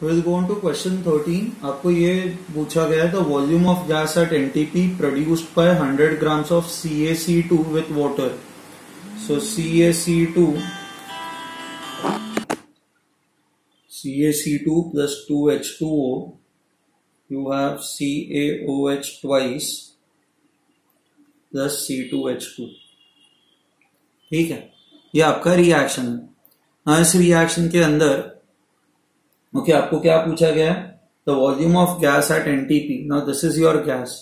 We'll go on to question 13. आपको ये पूछा गया है the volume of gas at NTP produced by 100 grams of CaC2 with water. So CaC2 plus 2H2O, you have CaOH twice plus C2H2. ठीक है, ये आपका reaction है. हाँ, इस रिएक्शन के अंदर ओके आपको क्या पूछा गया है? The volume of gas at NTP. Now this is your gas.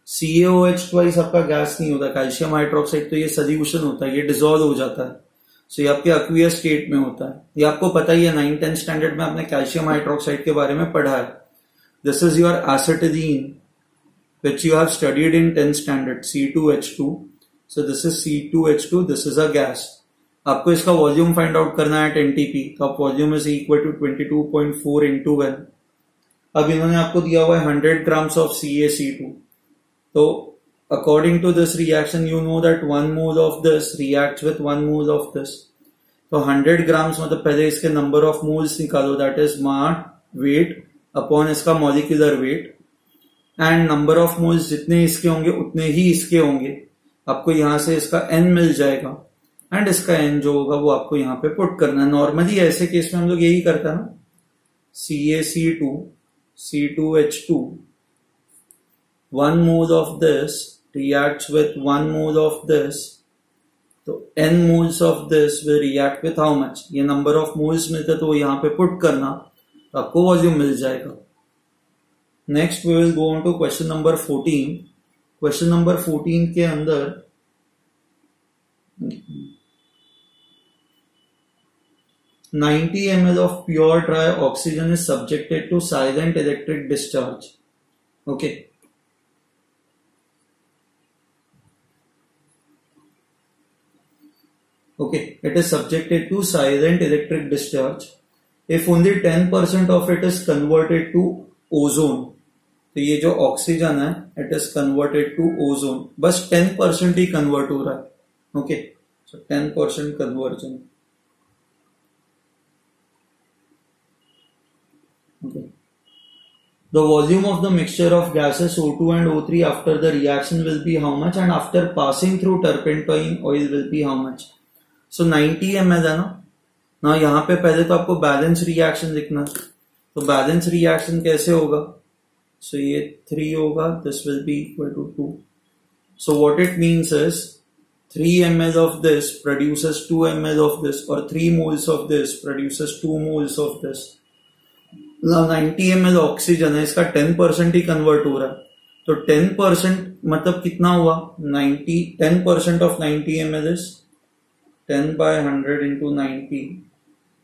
CaOH twice आपका गैस नहीं होता, कैल्शियम हाइड्रोक्साइड तो ये सोल्यूशन होता है, ये डिसॉल्व हो जाता है. सो ये आपके एक्वियस स्टेट में होता है. ये आपको पता ही है, 9th-10th स्टैंडर्ड में आपने कैल्शियम हाइड्रोक्साइड के बारे में पढ़ा है. This is your acetylene which you have studied in 10th standard, C2H2. So this is C2H2, this is a gas. आपको इसका वॉल्यूम फाइंड आउट करना है एट एनटीपी. तो आप volume is equal to 22.4 into 1. अब इन्होंने आपको दिया हुआ है 100 grams ऑफ CaC2. तो according to this reaction you know that 1 mole of this reacts with 1 mole of this. तो 100 grams मतलब पहले इसके नंबर ऑफ मोल्स निकालो, that is mass weight upon इसका molecular weight, and number of moles जितने इसके होंगे उतने ही इसके होंगे. आपको यहां से इसका n मिल जाएगा एंड इसका n जो होगा वो आपको यहां पे पुट करना है. नॉर्मली ऐसे केस में हम लोग यही करते हैं ना, CaC2 C2H2 1 mole of this reacts with 1 mole of this. तो n moles of this will react with how much? ये नंबर ऑफ मोल्स मिलते तो यहां पे पुट करना, तो आपको वॉल्यूम मिल जाएगा. Next we will go on to question number 14. Question number 14 के अंदर 90 ml of pure dry oxygen is subjected to silent electric discharge. Okay. Okay, it is subjected to silent electric discharge. If only 10% of it is converted to ozone. तो ये जो oxygen है it is converted to ozone. बस 10% ही convert हो रहा है. Okay, so 10% conversion. Okay. The volume of the mixture of gases O2 and O3 after the reaction will be how much, and after passing through turpentine oil will be how much? So 90 ml है ना. यहाँ पे पहले तो आपको balance reaction लिखना. तो balance reaction कैसे होगा? So ये 3 होगा, this will be equal to 2. So what it means is 3 ml of this produces 2 ml of this, or 3 moles of this produces 2 moles of this. Now 90 ml oxygen है, इसका 10% ही convert हो रहा है. तो 10% मतलब कितना हुआ? 10% of 90 ml is 10 by 100 into 90.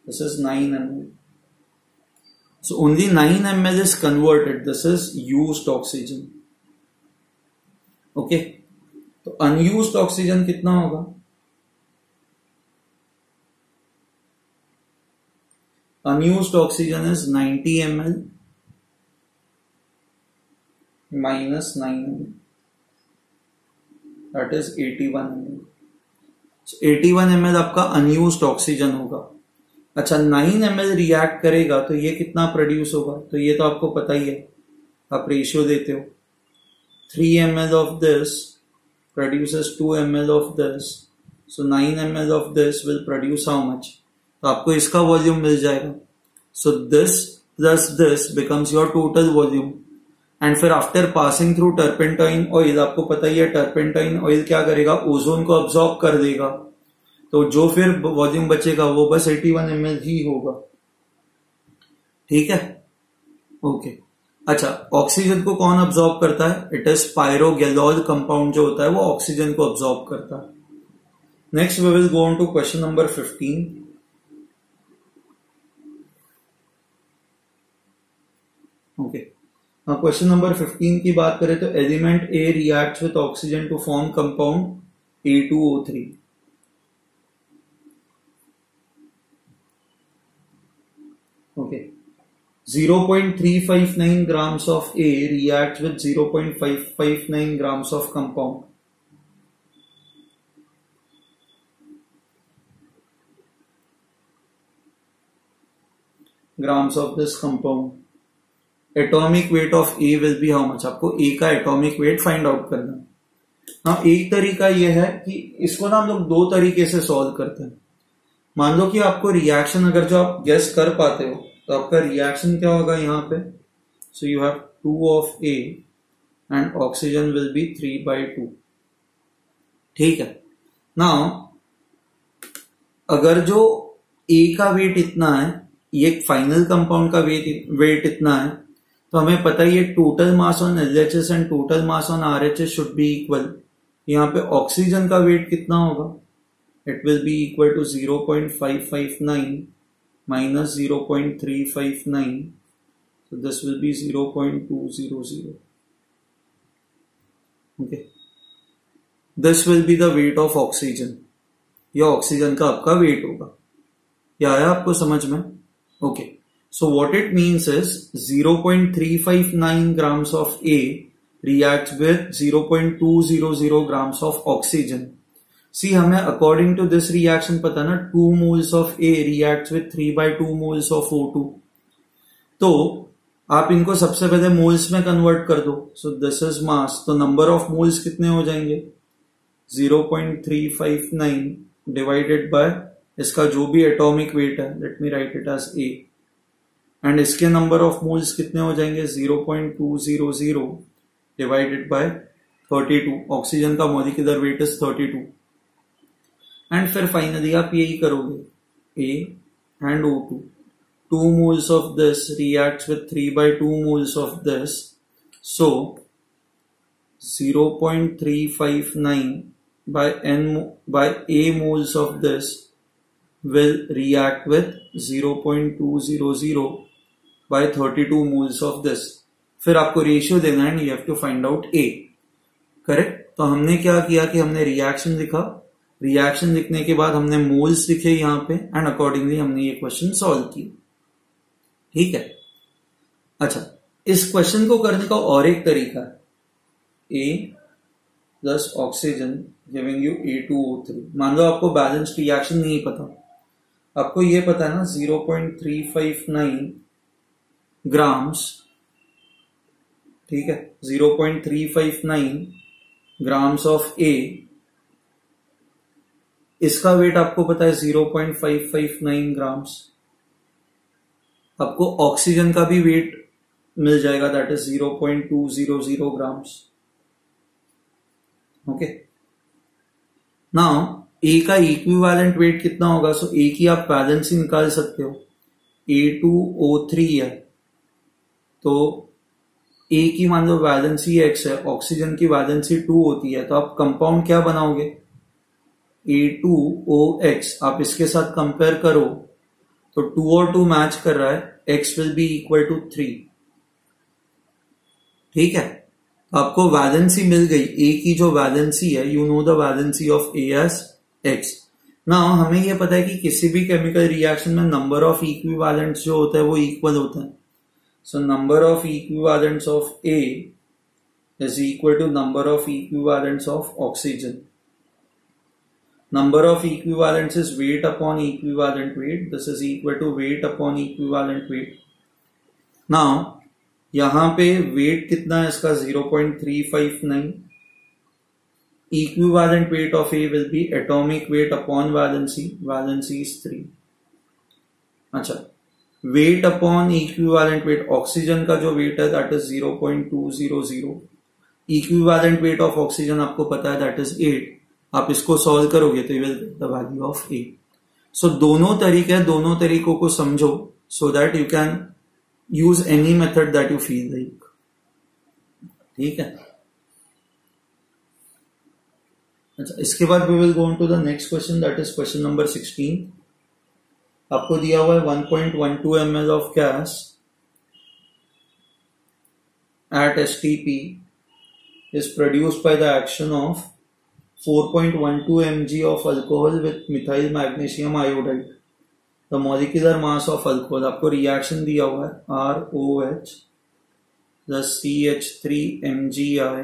This is 9 ml. So only 9 ml is converted. This is used oxygen. Okay. तो unused oxygen कितना होगा? Unused oxygen is 90 ml minus 9 ml. That is 81 ml. So 81 ml आपका unused oxygen होगा. अच्छा, 9 ml react करेगा तो ये कितना प्रोड्यूस होगा? तो ये तो आपको पता ही है, आप रेशियो देते हो. 3 ml of this produces 2 ml of this. So 9 ml of this will produce how much? तो आपको इसका वॉल्यूम मिल जाएगा. So this plus this becomes your total volume. And फिर after passing through turpentine oil, आपको पता ही है टर्पेंटाइन ऑयल क्या करेगा? ओजोन को अब्सॉर्ब कर देगा. तो जो फिर वॉल्यूम बचेगा वो बस 81 ml ही होगा. ठीक है. ओके. अच्छा, ऑक्सीजन को कौन अब्सॉर्ब करता है? इट इज पायरोगैलोल कंपाउंड जो होता है वो ऑक्सीजन को अब्सॉर्ब करता है. Next we will go on to question number 15. Okay, question number 15 की बात करें तो element A reacts with oxygen to form compound A2O3. Okay. 0.359 grams of A reacts with 0.559 grams of compound. grams of this compound. Atomic weight of A will be how much? आपको A का atomic weight find out करना है. Now एक तरीका ये है कि इसको ना हम लोग दो तरीके से सॉल्व करते हैं. मान लो कि आपको रिएक्शन अगर जो आप गेस कर पाते हो तो आपका रिएक्शन क्या होगा यहाँ पे. So you have 2 of A and oxygen will be 3/2. ठीक है. नाउ अगर जो A का वेट इतना है, ये फाइनल कंपाउंड का वेट इतना है, तो हमें पता ही है total mass on LHS and total mass on RHS should be equal. यहाँ पे ऑक्सीजन का वेट कितना होगा? It will be equal to 0.559 minus 0.359. So this will be 0.200. Okay. This will be the weight of oxygen. यह oxygen का आपका wait होगा. यह आया आपको समझ में? Okay. So what it means is 0.359 grams of A reacts with 0.200 grams of oxygen. See, हमें according to this reaction पता ना 2 moles of A reacts with 3/2 moles of O2. तो आप इनको सबसे पहले मोल्स में कन्वर्ट कर दो. So this is mass. तो नंबर ऑफ मोल्स कितने हो जाएंगे? 0.359 डिवाइडेड बाय इसका जो भी एटॉमिक वेट है, let me write it as A, and इसके नंबर ऑफ मोल्स कितने हो जाएंगे? 0.200 डिवाइडेड बाय 32. ऑक्सीजन का मॉलिक्यूलर वेट इज 32. एंड फिर फाइनली आप यही करोगे, A and O2. 2 moles of this reacts with 3/2 moles of this. So 0.359 by A moles of this will react with 0.200 by 32 moles of this. फिर आपको ratio देना है, you have to find out A. Correct? तो हमने क्या किया कि हमने रिएक्शन लिखा. रिएक्शन लिखने के बाद हमने मोल्स लिखे यहाँ पे, एंड अकॉर्डिंगली हमने ये क्वेश्चन सॉल्व किया. ठीक है. अच्छा, इस क्वेश्चन को करने का और एक तरीका है. A plus oxygen giving you A2O3. मान लो आपको बैलेंस रिएक्शन नहीं पता, आपको ये पता है ना 0.359 ग्राम्स. ठीक है, 0.359 ग्राम्स ऑफ A. इसका वेट आपको पता है 0.559 ग्राम्स. आपको ऑक्सीजन का भी वेट मिल जाएगा, that is 0.200 grams. Okay. Now A का इक्विवेलेंट वेट कितना होगा? सो A की आप वैलेंसी निकाल सकते हो. A2O3 है, तो A की मान लो वैलेंसी X है, ऑक्सीजन की वैलेंसी 2 होती है, तो आप कंपाउंड क्या बनाओगे? A2OX. आप इसके साथ कंपेयर करो तो 2 और 2 मैच कर रहा है, X will be equal to 3. ठीक है. आपको वैलेंसी मिल गई. A की जो वैलेंसी है, you know the valency of A as X. Now हमें यह पता है कि किसी भी केमिकल रिएक्शन में नंबर ऑफ इक्विवेलेंट्स जो होता है वो इक्वल होता है. So number of equivalents of A is equal to number of equivalents of oxygen. Number of equivalents is weight upon equivalent weight. This is equal to weight upon equivalent weight. Now, यहाँ पे weight कितना है इसका? 0.359. Equivalent weight of A will be atomic weight upon valency. Valency is 3. अच्छा, weight upon equivalent weight. Oxygen का जो weight है that is 0.200. Equivalent weight of oxygen आपको पता है that is 8. आप इसको सॉल्व करोगे तो you will get the value of A. So दोनों तरीके, दोनों तरीकों को समझो so that you can use any method that you feel like. ठीक है. अच्छा, इसके बाद we will go on to the next question, that is question number 16. आपको दिया हुआ है 1.12 ml of gas at STP is produced by the action of 4.12 mg of alcohol with methyl magnesium iodide. The molecular mass of alcohol, आपको reaction दिया हुआ है ROH plus CH3 mgI.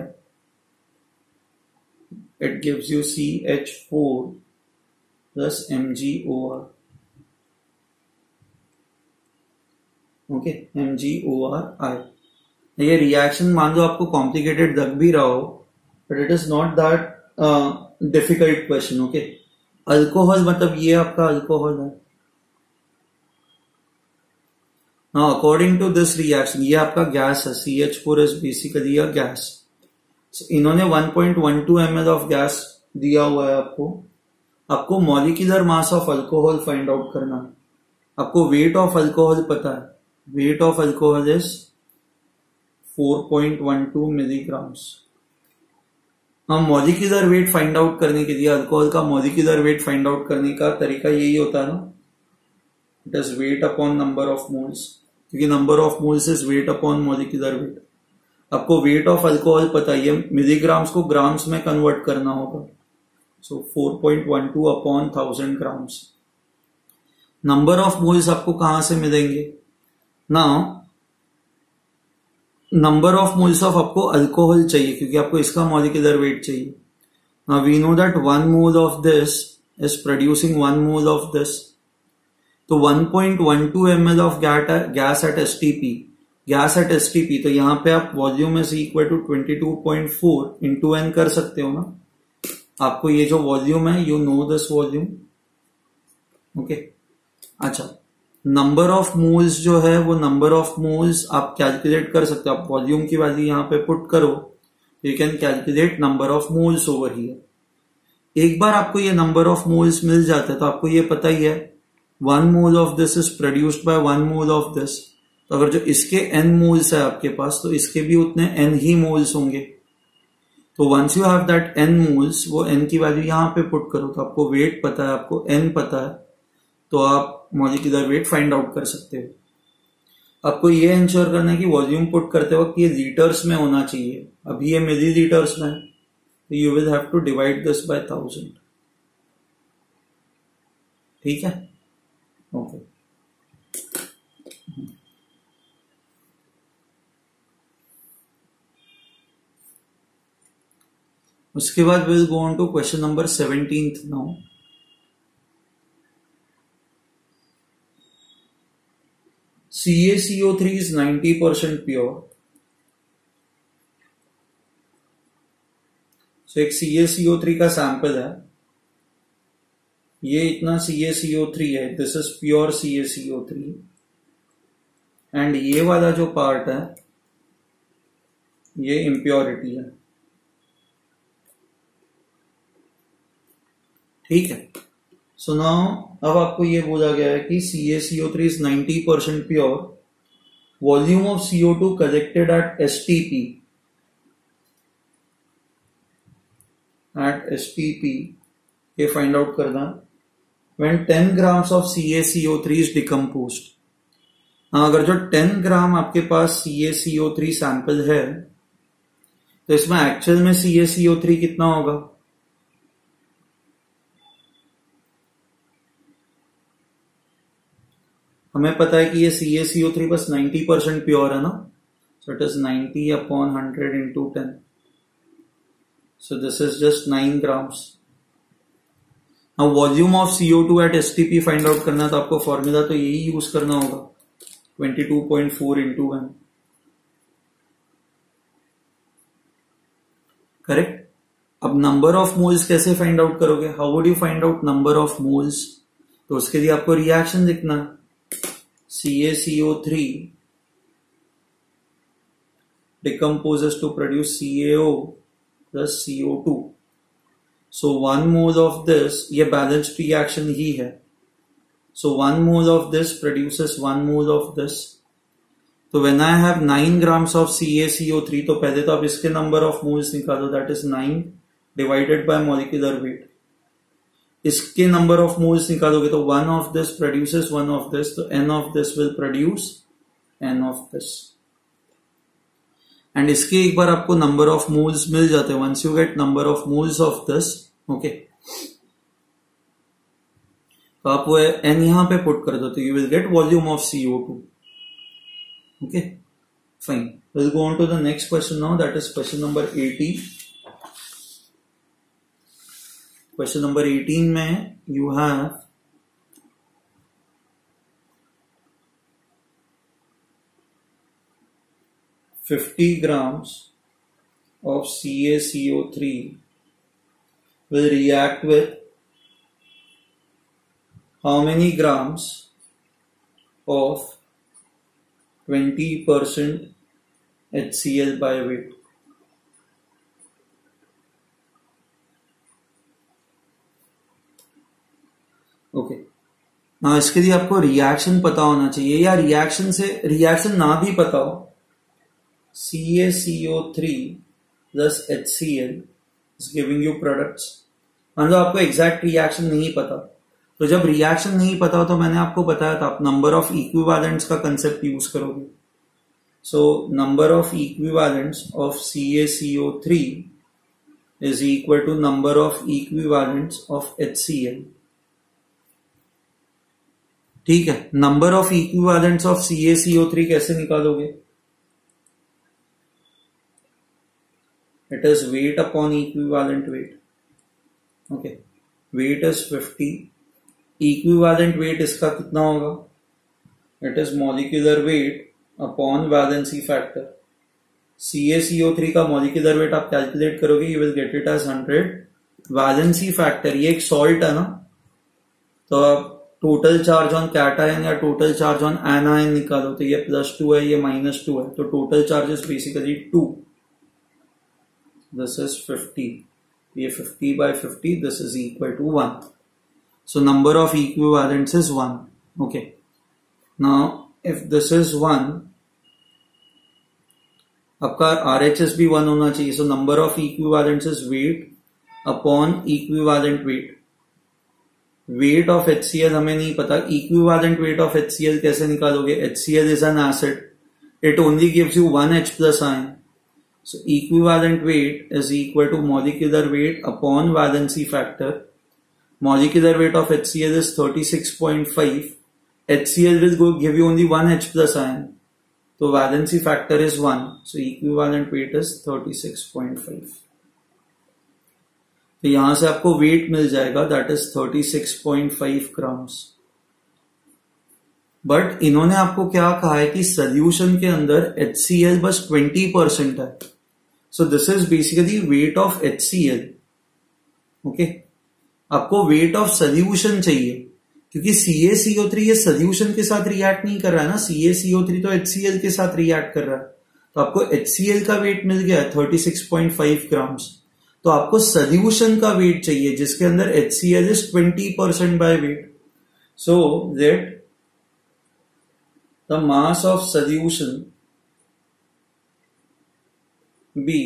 It gives you CH4 plus MgOR. Okay, MgORI। ये reaction मान लो आपको complicated लग भी रहा हो, but it is not that difficult question. Okay, alcohol मतलब ये आपका अल्कोहल है। Now according to this reaction ये आपका गैस है, CH4 is basically a gas. इन्होंने 1.12 ml ऑफ गैस दिया हुआ है आपको molecular mass of alcohol find out करना है। आपको वेट ऑफ अल्कोहल पता है, wait of alcohol is 4.12 milligrams. हम मॉलिक्यूलर वेट फाइंड आउट करने के लिए, अल्कोहल का मॉलिक्यूलर वेट फाइंड आउट करने का तरीका यही होता है ना, it is weight upon number of moles, क्योंकि number of moles is weight upon molecular weight. आपको वेट ऑफ अल्कोहल पता है, मिलीग्राम्स को ग्राम्स में कन्वर्ट करना होगा। So 4.12 upon 1000 grams. Number of moles आपको कहां से मिलेंगे ना, नंबर ऑफ मोल्स ऑफ आपको अल्कोहल चाहिए क्योंकि आपको इसका मॉलिक्यूलर वेट चाहिए। Now we know that 1 mole of this is producing 1 mole of this, तो 1.12 ml of gas at STP, gas at STP, तो यहां पे आप volume is equal to 22.4 into n कर सकते हो ना। आपको ये जो वॉल्यूम है, you no this volume. Okay, अच्छा, नंबर ऑफ मोल्स जो है वो नंबर ऑफ मोल्स आप कैलकुलेट कर सकते हो। आप वॉल्यूम की वैल्यू यहां पे पुट करो, you can calculate number of moles over here. एक बार आपको ये नंबर ऑफ मोल्स मिल जाता है तो आपको ये पता ही है 1 mole of this is produced by 1 mole of this. तो अगर जो इसके n मोल्स है आपके पास, तो इसके भी उतने n ही मोल्स होंगे। तो once you have that n moles, वो n की वैल्यू यहां पे पुट करो, तो आपको वेट पता है, आपको n पता है, तो आप मॉलिक्यूलर वेट फाइंड आउट कर सकते हो। आपको ये इंश्योर करना है कि वॉल्यूम पुट करते वक्त ये लीटर्स में होना चाहिए। अभी ये मिली लीटर्स में, तो you will have to divide this by 1000। ठीक है, ओके। उसके बाद will go on to question number 17 now. CaCO3 is 90% pure. So एक CaCO3 का सैंपल है, ये इतना CaCO3 है, this is pure CaCO3, and ये वाला जो पार्ट है ये इम्प्योरिटी है। ठीक है, सो नाउ अब आपको ये बोला गया है कि CaCO3 is 90% pure, volume of CO2 collected at STP ये फाइंड आउट करना when 10 grams of CaCO3 is decomposed। अगर जो 10 ग्राम आपके पास CaCO3 सैंपल है, तो इसमें एक्चुअल में CaCO3 कितना होगा? हमें पता है कि ये CaCO3 बस 90% प्योर है ना, so it is 90 upon 100 into 10, so this is just 9 grams. अब volume of CO2 at STP find out करना है, तो आपको फॉर्मूला तो यही यूज करना होगा, 22.4 इंटू 1, करेक्ट। अब नंबर ऑफ मोल्स कैसे फाइंड आउट करोगे? How would you find out number of moles? तो उसके लिए आपको रिएक्शन लिखना है, CaCO3 decomposes to produce CaO plus CO2. So 1 mole of this, ये balanced reaction ही है, so 1 mole of this produces 1 mole of this. तो when I have 9 grams of CaCO3, तो पहले तो आप इसके number of moles निकालो, that is 9 divided by molecular weight। इसके नंबर ऑफ मोल्स निकालोगे तो 1 of this produces 1 of this, तो n of this will produce n of this, and इसके एक बार आपको नंबर ऑफ मोल्स मिल जाते हैं, once you get number of moles of this, okay, तो आप वो n यहां पे पुट कर दो, तो you will get volume of CO2। Okay, fine, will go on to the next question now, that is question number 18। Question number 18 में you have 50 grams of CaCO3 will react with how many grams of 20% HCl by weight? Okay, ना इसके लिए आपको reaction पता होना चाहिए, या reaction ना भी पता हो, CaCO3 plus HCl is giving you products. मान लो आपको एग्जैक्ट रिएक्शन नहीं पता, तो जब रिएक्शन नहीं पता हो तो मैंने आपको बताया था आप नंबर ऑफ इक्विवेलेंट्स का कंसेप्ट यूज करोगे. सो number of equivalents of CaCO3 is equal to number of equivalents of HCl. ठीक है, number of equivalents of CaCO3 कैसे निकालोगे? It is weight upon equivalent weight. Okay, weight is 50, equivalent weight इसका कितना होगा? It is molecular weight upon valency factor. CaCO3 का molecular weight आप calculate करोगे, you will get it as 100. Valency factor, ये एक सॉल्ट है ना, तो आप टोटल चार्ज ऑन कैटायन या टोटल चार्ज ऑन एनायन निकालो, तो ये +2 है, ये -2 है, तो total charge is basically 2. This is 50, ये 50 by 50, this is equal to 1. So number of equivalents is 1. Okay, now if this is 1, आपका RHS भी 1 होना चाहिए. So number of equivalents is weight upon equivalent weight. Weight of HCl हमें नहीं पता, equivalent weight of HCl कैसे निकालोगे? HCl is an acid, it only gives you 1 H plus ion. So equivalent weight is equal to molecular weight upon valency factor. Molecular weight of HCl is 36.5. HCl will give you only 1 H plus ion. So valency factor is 1. So equivalent weight is 36.5. तो यहां से आपको wait मिल जाएगा, that is 36.5 grams. But इन्होंने आपको क्या कहा है कि सोल्यूशन के अंदर HCl बस 20% है. सो this is basically wait of HCl. Okay, आपको वेट ऑफ सोल्यूशन चाहिए, क्योंकि CaCO3 ये सोल्यूशन के साथ रिएक्ट नहीं कर रहा है ना, CaCO3 तो HCl के साथ रिएक्ट कर रहा है. तो आपको HCl का वेट मिल गया 36.5 grams. तो आपको सोल्यूशन का वेट चाहिए जिसके अंदर HCl is 20% by weight. So let the mass of solution be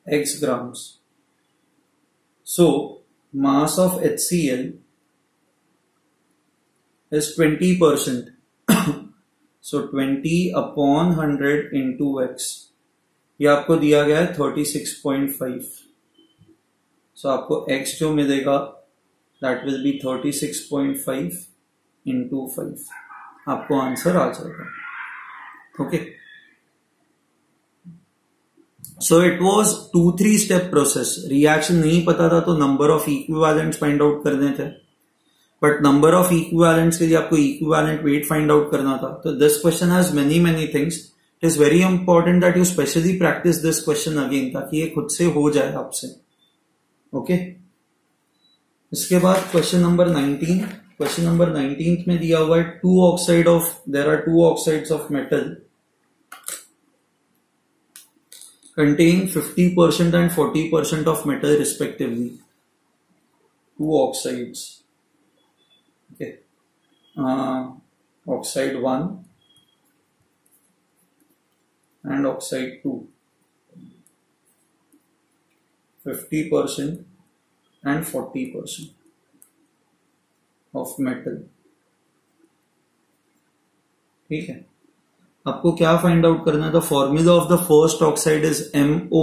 X grams. So mass of HCl is 20%. So 20 upon 100 into X. ये आपको दिया गया है 36.5. So आपको X जो मिलेगा that will be 36.5 into 5. आपको आंसर आ जाएगा. Okay, so it was 2-3 step process. Reaction नहीं पता था तो number of equivalents find out करने थे, बट नंबर ऑफ इक्विवेलेंट्स के लिए आपको इक्विवेलेंट वेट फाइंड आउट करना था. तो this question has many things. It is very important that you specially practice this question again, ताकि ये खुद से हो जाए आपसे. ओके, इसके बाद क्वेश्चन नंबर 19. क्वेश्चन नंबर 19 में दिया हुआ है there are 2 oxides of metal containing 50% and 40% of metal respectively. 2 oxides. Okay. Oxide 1 and oxide 2. 50% and 40% of metal. ठीक है, आपको क्या फाइंड आउट करना है? The formula of the first oxide is MO.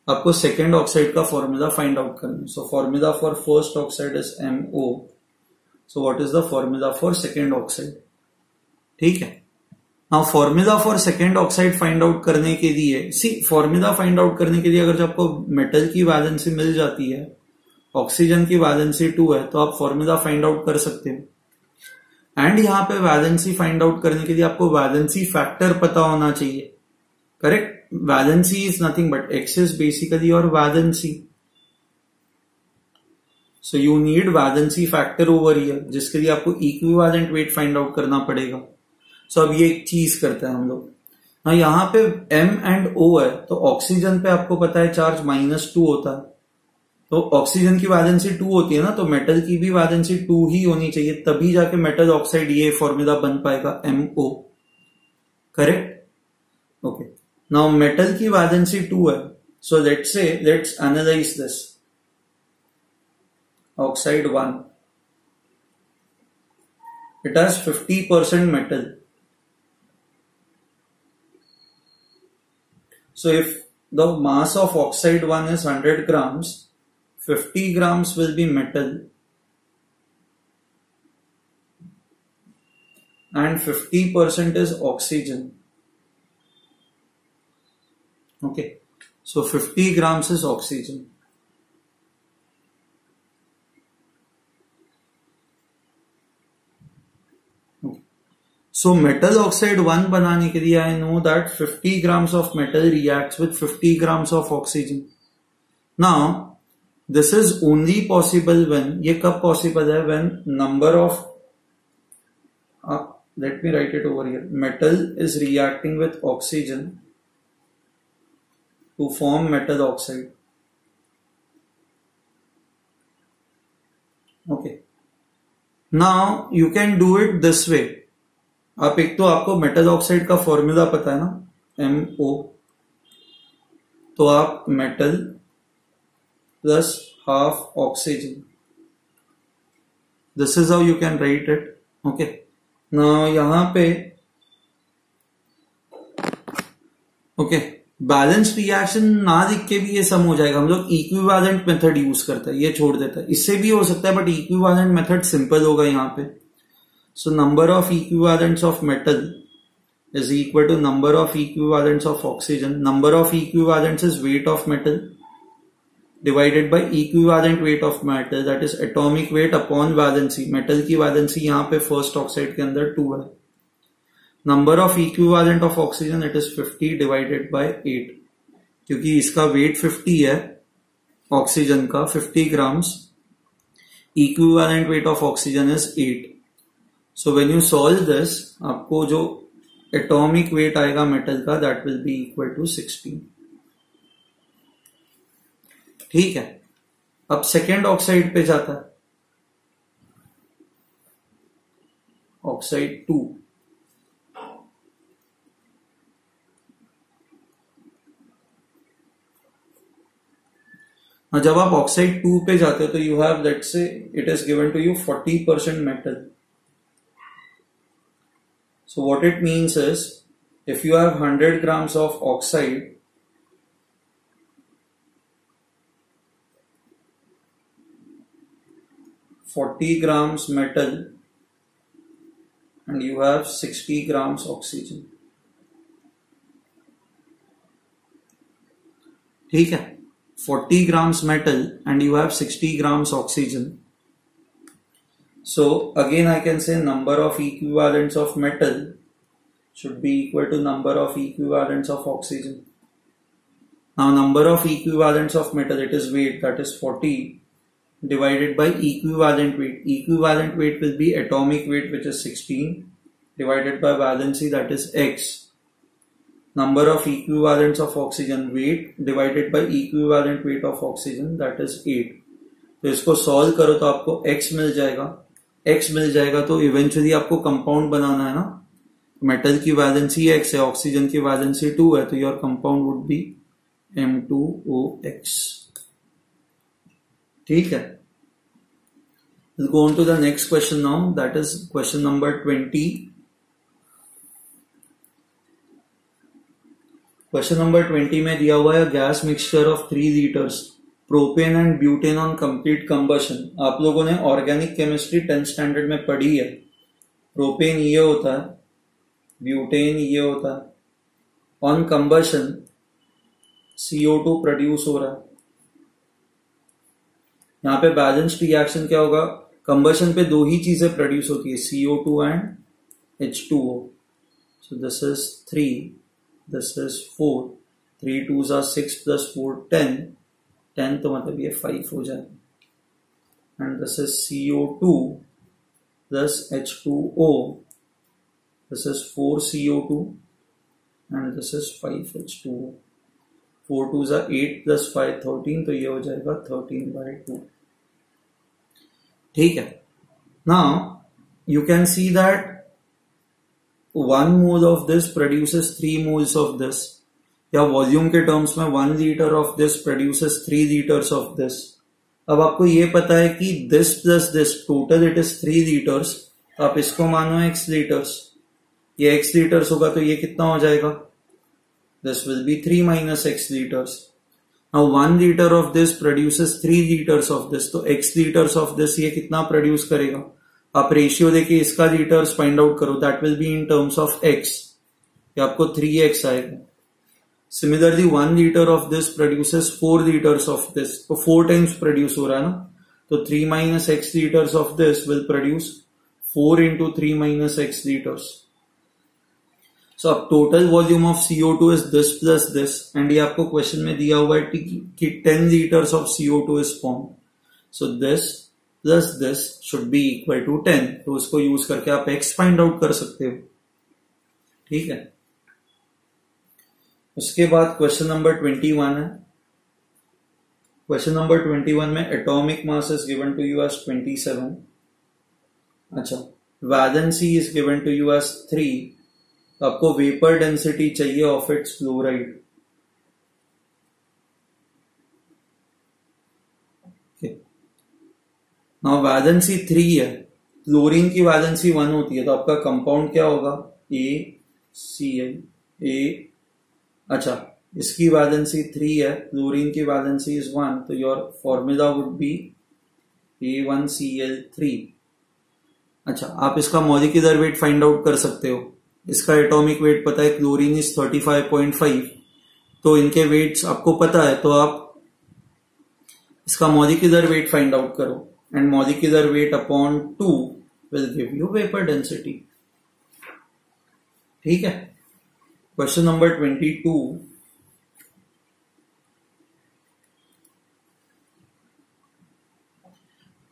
आपको सेकेंड ऑक्साइड का फॉर्मूला फाइंड आउट करना है. So formula for first oxide is MO. So what is the formula for second oxide? ठीक है, now formula for second oxide find out करने के लिए, formula find out करने के लिए अगर आपको मेटल की वैलेंसी मिल जाती है, ऑक्सीजन की वैलेंसी 2 है, तो आप फॉर्मूला फाइंड आउट कर सकते हो. एंड यहां पे वैलेंसी फाइंड आउट करने के लिए आपको वैलेंसी फैक्टर पता होना चाहिए. Correct. Valency is nothing but X is basically your valency. So you need valency factor over here, जिसके लिए आपको इक्विवेलेंट वेट फाइंड आउट करना पड़ेगा. So अब ये एक चीज करते हैं हम लोग. हाँ, यहाँ पे M एंड O है, तो ऑक्सीजन पे आपको पता है चार्ज -2 होता है. तो ऑक्सीजन की वैलेंसी 2 होती है ना, तो मेटल की भी वैलेंसी 2 ही होनी चाहिए, तभी जाके मेटल ऑक्साइड ये फॉर्मूला बन पाएगा MO. Correct. Okay. Now metal की वैलेंसी 2 है, so let's analyse this. Oxide 1, it has 50% metal. So if the mass of oxide 1 is 100 grams, 50 grams will be metal and 50% is oxygen. Okay, so 50 grams is oxygen. So metal oxide 1 बनाने के लिए I know that 50 grams of metal reacts with 50 grams of oxygen. Now this is only possible when, ये कब possible है, when number of let me write it over here, metal is reacting with oxygen to form metal oxide. Okay, now you can do it this way. आप एक तो आपको metal oxide का formula पता है ना, MO, तो आप metal plus half oxygen, this is how you can write it. Okay. Now यहां पे ओके, बैलेंस रिएक्शन ना लिख के भी ये सम हो जाएगा. हम लोग इक्विवेलेंट मेथड यूज करते हैं, ये छोड़ देता है. इससे भी हो सकता है बट इक्विवेलेंट मेथड सिंपल होगा यहां पे. So number of equivalents of metal is equal to number of equivalents of oxygen. Number of equivalents is weight of metal divided by equivalent weight of metal, that is atomic weight upon valency. metal की valency यहाँ पे first oxide के अंदर 2 है. Number of equivalent of oxygen, it is 50 divided by 8. क्योंकि इसका weight 50 है, oxygen का 50 grams, equivalent weight of oxygen is 8. So when you solve this, आपको जो एटॉमिक वेट आएगा मेटल का, that will be equal to 16. ठीक है. अब सेकेंड ऑक्साइड पे जाता है, ऑक्साइड 2. जब आप ऑक्साइड 2 पे जाते हो तो you have, let's say it is given to you 40% मेटल. So what it means is, if you have 100 grams of oxide, ,40 grams metal, and you have 60 grams oxygen. ठीक है. 40 grams metal and you have 60 grams oxygen. So again I can say number of equivalents of metal should be equal to number of equivalents of oxygen. Now number of equivalents of metal, it is weight, that is 40 divided by equivalent weight. Equivalent weight will be atomic weight, which is 16, divided by valency, that is X. Number of equivalents of oxygen, weight divided by equivalent weight of oxygen, that is 8. तो इसको solve करो तो आपको X मिल जाएगा. X मिल जाएगा तो eventually आपको compound बनाना है ना. मेटल की वैलेंसी X है, ऑक्सीजन की वैलेंसी 2 है, तो your compound would be M2OX. ठीक है. We'll go on to the next question now, that is question number 20. Question number 20 में दिया हुआ है gas mixture of 3 litres propane and butane on complete combustion. आप लोगों ने ऑर्गेनिक केमिस्ट्री 10th स्टैंडर्ड में पढ़ी है. प्रोपेन ये होता है, ब्यूटेन ये होता है. ऑन कंबशन CO2 प्रोड्यूस हो रहा है. यहाँ पे बैलेंस्ड रिएक्शन क्या होगा, कंबशन पे 2 ही चीजें प्रोड्यूस होती है, CO2 and H2O. So this is 3, this is 4, 3 2s are 6 plus 4 10, 10 तो मतलब ये 5 हो जाएगा। And this is CO2 plus H2O, this is 4 CO2 and this is 5 H2O, 4 2s are 8 plus 5 13, तो ये हो जाएगा 13/2। ठीक है। Now you can see that 1 mole of this produces 3 moles of this, या वॉल्यूम के टर्म्स में 1 litre of this produces 3 litres of this. अब आपको ये पता है कि this plus this total it is 3 litres, आप इसको मानो x लीटर्स, ये x लीटर्स होगा तो ये कितना हो जाएगा, this will be 3 minus x litres. Now 1 litre of this produces 3 litres of this, तो x लीटर्स ऑफ दिस ये कितना प्रोड्यूस करेगा, आप रेशियो देखिए इसका लीटर्स फाइंड आउट करो, that will be in terms of x, ये आपको 3x आएगा। Similarly 1 litre of this produces 4 litres of this, तो 4 टाइम्स प्रोड्यूस हो रहा है ना, तो 3 minus x litres of this will produce 4 into 3 minus x liters. So अब total volume of CO2 is this plus this, and ये आपको question में दिया हुआ है कि 10 liters of CO2 is formed. So this plus this should be equal to 10. तो उसको यूज करके आप x फाइंड आउट कर सकते हो। ठीक है। उसके बाद क्वेश्चन नंबर 21 है। क्वेश्चन नंबर 21 में atomic mass is given to you as 27। अच्छा, valency is given to you as 3, आपको वेपर डेंसिटी चाहिए of its fluoride. Now valency 3 है, क्लोरीन की वैलेंसी 1 होती है, तो आपका कंपाउंड क्या होगा, ACl A। अच्छा, इसकी वैलेंसी 3 है, क्लोरीन की वैलेंसी इज 1, तो your formula would be A1Cl3। अच्छा, आप इसका मॉलिक्यूलर वेट फाइंड आउट कर सकते हो, इसका एटॉमिक वेट पता है, क्लोरीन इज 35.5, तो इनके वेट्स आपको पता है, तो आप इसका मॉलिक्यूलर वेट फाइंड आउट करो, and molecular weight upon 2 will give you vapour density. ठीक है। Question number 22,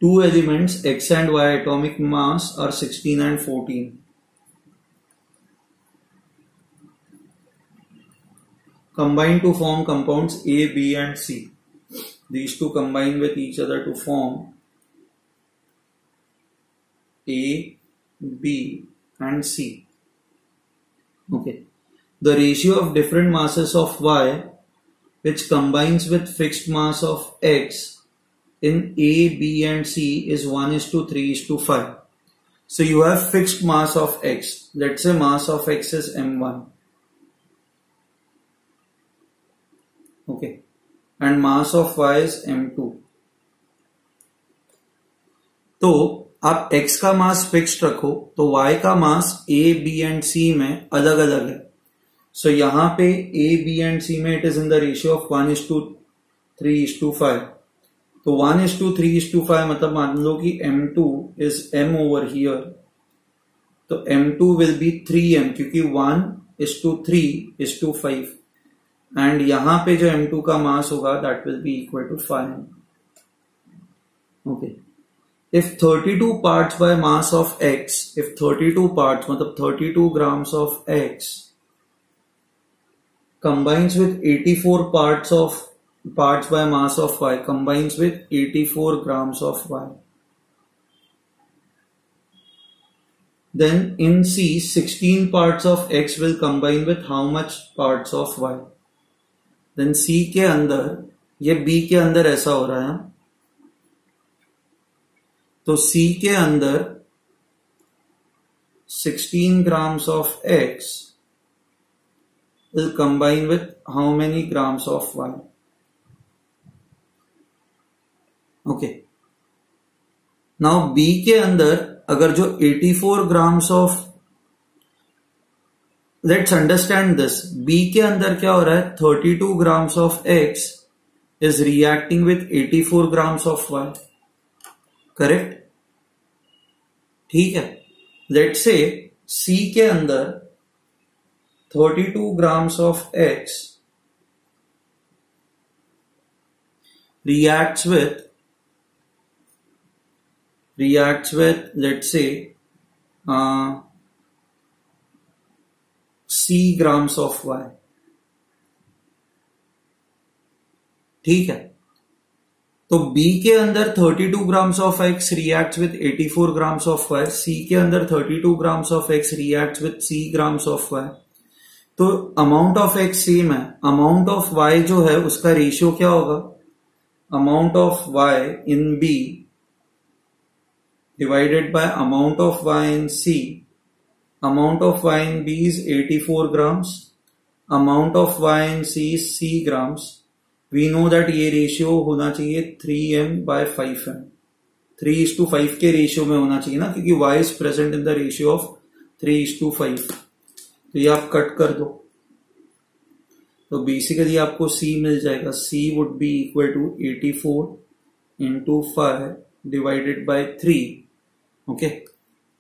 two elements X and Y atomic mass are 16 and 14. Combine to form compounds A, B and C. These two combine with each other to form A, B and C. Okay. The ratio of different masses of Y which combines with fixed mass of X in A, B and C is 1:3:5. So you have fixed mass of X. Let's say mass of X is M1. Okay. And mass of Y is M2. तो आप X का मास fixed रखो, तो Y का मास A, B and C में अलग अलग है। So यहाँ पे A, B and C में it is in the ratio of 1:3:5. तो 1:3:5 मतलब मान लो कि M2 is M over here, तो M2 will be 3M, क्योंकि 1:3:5, एंड यहां पे जो M2 का मास होगा that will be equal to 5M। Okay. If 32 parts by mass of X, if 32 parts मतलब 32 grams of X combines with 84 parts by mass of Y, combines with 84 grams of Y. Then in C, 16 parts of X will combine with how much parts of Y? Then C के अंदर, ये B के अंदर ऐसा हो रहा है, तो C के अंदर 16 grams of X will combine with how many grams of Y? Okay. Now B के अंदर अगर जो 84 grams of, let's understand this, B के अंदर क्या हो रहा है, 32 grams of X is reacting with 84 grams of Y, correct? ठीक है। लेट्स से सी के अंदर 32 grams of X reacts with let's say C grams of Y. ठीक है, तो B के अंदर 32 grams of X reacts with 84 grams of Y, C के अंदर 32 grams of X reacts with C grams of Y. तो अमाउंट ऑफ X सेम है, amount of Y जो है उसका रेशियो क्या होगा, amount of Y in B divided by amount of Y in C. Amount of Y in B is 84 grams. Amount of Y in C is C grams. We know that ये ratio होना चाहिए 3m by 5m. 3:5 के ratio में होना चाहिए ना, क्योंकि Y is present in the ratio of 3:5. तो ये आप कट कर दो, तो बेसिकली आपको C मिल जाएगा. C would be equal to 84 into 5 divided by 3. Okay,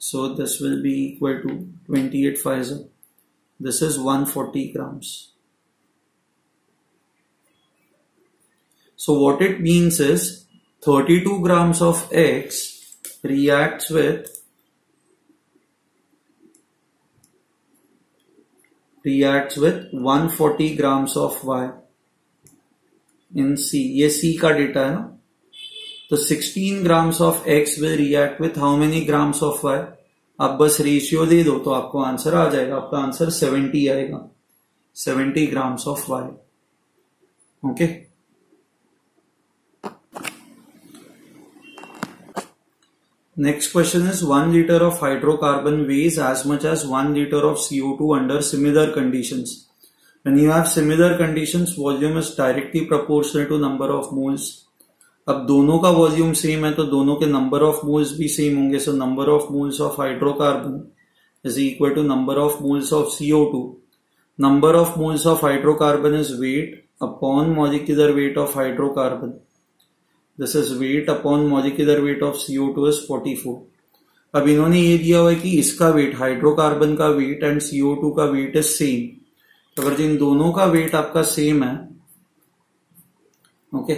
so this will be equal to 28 5. This is 140 grams. So what it means is 32 grams of X reacts with 140 grams of Y in C. ये C का data है ना, तो 16 grams of X will react with how many grams of Y. आप बस ratio दे दो तो आपको आंसर आ जाएगा. आपका आंसर 70 आएगा, 70 grams of Y. Okay, next question is 1 liter of hydrocarbon weighs as much as 1 liter of CO2 under similar conditions. When you have similar conditions, volume is directly proportional to number of moles. अब दोनों का volume same है तो दोनों के number of moles भी same होंगे. So number of moles of hydrocarbon is equal to number of moles of CO2. Number of moles of hydrocarbon is weight upon molecular weight of hydrocarbon. This is weight upon molecular weight of CO2 is 44. अब इन्होंने ये दिया हुआ है कि इसका weight, hydrocarbon का weight and CO2 का वेट इज सेम. अगर जिन दोनों का वेट आपका सेम है, ओके,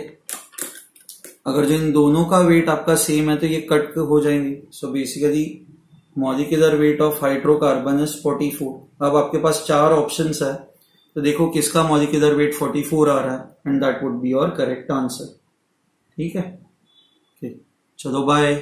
अगर जिन दोनों का वेट आपका सेम है तो ये कट हो जाएंगे. So basically molecular weight of hydrocarbon is 44. अब आपके पास 4 ऑप्शंस है, तो देखो किसका मॉलिक्यूलर वेट 44 आ रहा है, and that would be your correct answer. ठीक है, चलो बाय.